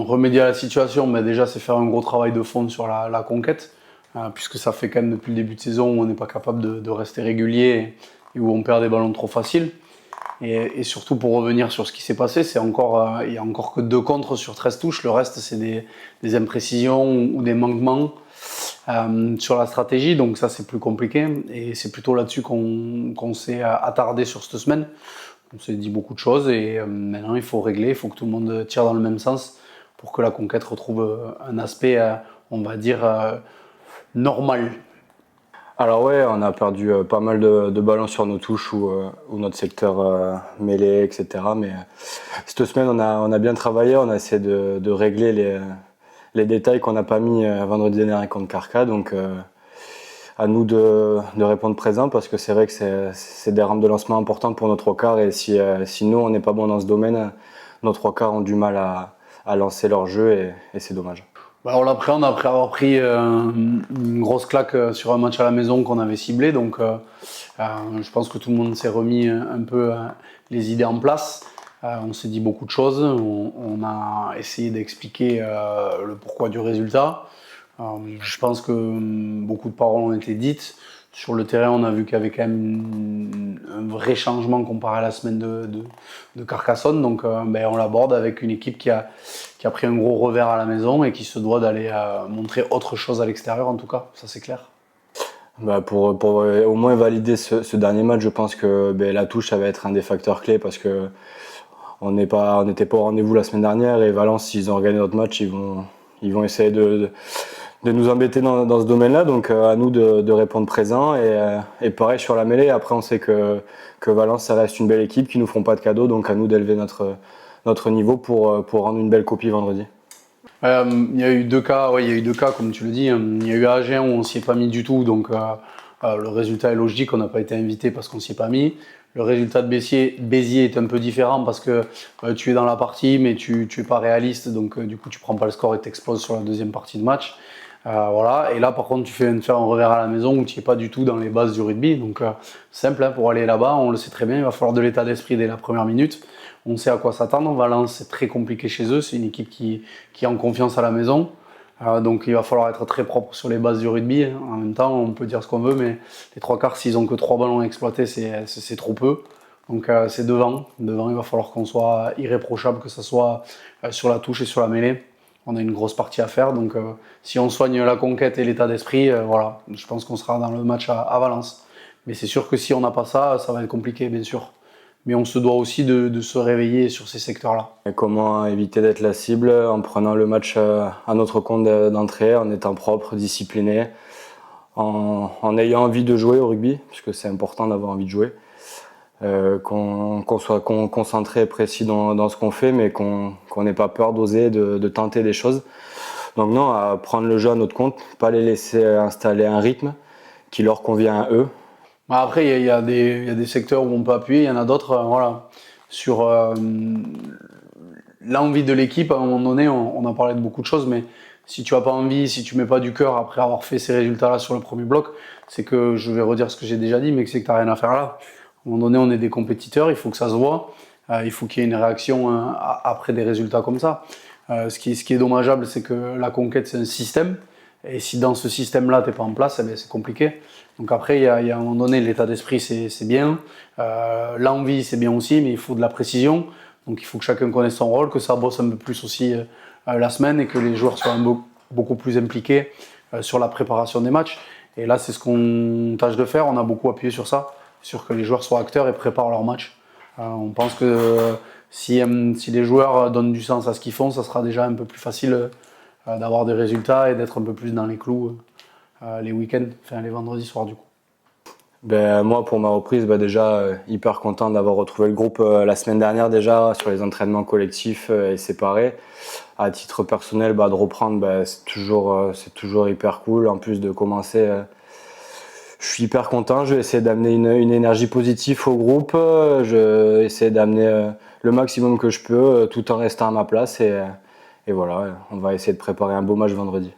remédier à la situation, déjà c'est faire un gros travail de fond sur la conquête, puisque ça fait quand même depuis le début de saison où on n'est pas capable de rester régulier et où on perd des ballons trop faciles. Et surtout pour revenir sur ce qui s'est passé, il n'y a encore que 2 contres sur 13 touches, le reste c'est des imprécisions ou des manquements sur la stratégie, donc ça c'est plus compliqué et c'est plutôt là-dessus qu'on s'est attardé sur cette semaine. On s'est dit beaucoup de choses et maintenant il faut régler, il faut que tout le monde tire dans le même sens pour que la conquête retrouve un aspect, on va dire, normal. Alors ouais, on a perdu pas mal de ballons sur nos touches ou notre secteur mêlé, etc. Mais cette semaine, on a bien travaillé, on a essayé de régler les détails qu'on n'a pas mis vendredi dernier contre Carca. Donc à nous de répondre présent parce que c'est vrai que c'est des rampes de lancement importantes pour nos 3 quarts et si nous on n'est pas bon dans ce domaine, nos 3 quarts ont du mal à lancer leur jeu et c'est dommage. On l'appréhende après avoir pris une grosse claque sur un match à la maison qu'on avait ciblé. Donc je pense que tout le monde s'est remis un peu les idées en place. On s'est dit beaucoup de choses. On a essayé d'expliquer le pourquoi du résultat. Je pense que beaucoup de paroles ont été dites. Sur le terrain, on a vu qu'il y avait quand même un vrai changement comparé à la semaine de Carcassonne. Donc on l'aborde avec une équipe qui a pris un gros revers à la maison et qui se doit d'aller montrer autre chose à l'extérieur, en tout cas, ça c'est clair. Pour au moins valider ce dernier match, je pense que la touche ça va être un des facteurs clés parce que on n'était pas au rendez-vous la semaine dernière et Valence, s'ils ont regagné notre match, ils vont essayer de nous embêter dans ce domaine-là. Donc à nous de répondre présent et pareil sur la mêlée. Après on sait que Valence ça reste une belle équipe qui nous feront pas de cadeaux, donc à nous d'élever notre niveau pour rendre une belle copie vendredi. Il y a eu 2 cas, il y a eu 2 cas comme tu le dis. Il y a eu à Agen où on s'y est pas mis du tout, donc le résultat est logique, on n'a pas été invité parce qu'on s'y est pas mis. Le résultat de Béziers est un peu différent parce que tu es dans la partie mais tu es pas réaliste, donc du coup tu prends pas le score et t'exploses sur la deuxième partie de match. Voilà. Et là par contre tu fais faire un revers à la maison où tu es pas du tout dans les bases du rugby, donc simple pour aller là-bas, on le sait très bien, il va falloir de l'état d'esprit dès la première minute. On sait à quoi s'attendre. Valence, c'est très compliqué chez eux. C'est une équipe qui est en confiance à la maison. Donc il va falloir être très propre sur les bases du rugby. En même temps, on peut dire ce qu'on veut, mais les 3 quarts, s'ils ont que 3 ballons à exploiter, c'est trop peu. Donc c'est devant. Devant, il va falloir qu'on soit irréprochable, que ce soit sur la touche et sur la mêlée. On a une grosse partie à faire. Donc si on soigne la conquête et l'état d'esprit, voilà, je pense qu'on sera dans le match à Valence. Mais c'est sûr que si on n'a pas ça, ça va être compliqué, bien sûr. Mais on se doit aussi de se réveiller sur ces secteurs-là. Et comment éviter d'être la cible en prenant le match à notre compte d'entrée, en étant propre, discipliné, en ayant envie de jouer au rugby, puisque c'est important d'avoir envie de jouer, qu'on soit concentré et précis dans ce qu'on fait, mais qu'on n'ait pas peur d'oser, de tenter des choses. Donc non, à prendre le jeu à notre compte, pas les laisser installer un rythme qui leur convient à eux. Après, il y a des secteurs où on peut appuyer, il y en a d'autres, voilà. Sur l'envie de l'équipe, à un moment donné, on a parlé de beaucoup de choses, mais si tu n'as pas envie, si tu mets pas du cœur après avoir fait ces résultats-là sur le premier bloc, c'est que, je vais redire ce que j'ai déjà dit, mais que c'est que tu n'as rien à faire là. À un moment donné, on est des compétiteurs, il faut que ça se voit, il faut qu'il y ait une réaction après des résultats comme ça. Ce qui est dommageable, c'est que la conquête, c'est un système. Et si dans ce système-là, tu n'es pas en place, c'est compliqué. Donc après, il y a à un moment donné, l'état d'esprit, c'est bien. L'envie, c'est bien aussi, mais il faut de la précision. Donc il faut que chacun connaisse son rôle, que ça bosse un peu plus aussi la semaine et que les joueurs soient beaucoup plus impliqués sur la préparation des matchs. Et là, c'est ce qu'on tâche de faire. On a beaucoup appuyé sur ça, sur que les joueurs soient acteurs et préparent leur match. On pense que si les joueurs donnent du sens à ce qu'ils font, ça sera déjà un peu plus facile d'avoir des résultats et d'être un peu plus dans les clous les week-ends, enfin les vendredis soirs du coup. Moi pour ma reprise, déjà hyper content d'avoir retrouvé le groupe la semaine dernière déjà sur les entraînements collectifs et séparés. À titre personnel, de reprendre, c'est toujours hyper cool. En plus de commencer, je suis hyper content. Je vais essayer d'amener une énergie positive au groupe. Je vais essayer d'amener le maximum que je peux tout en restant à ma place et voilà, on va essayer de préparer un beau match vendredi.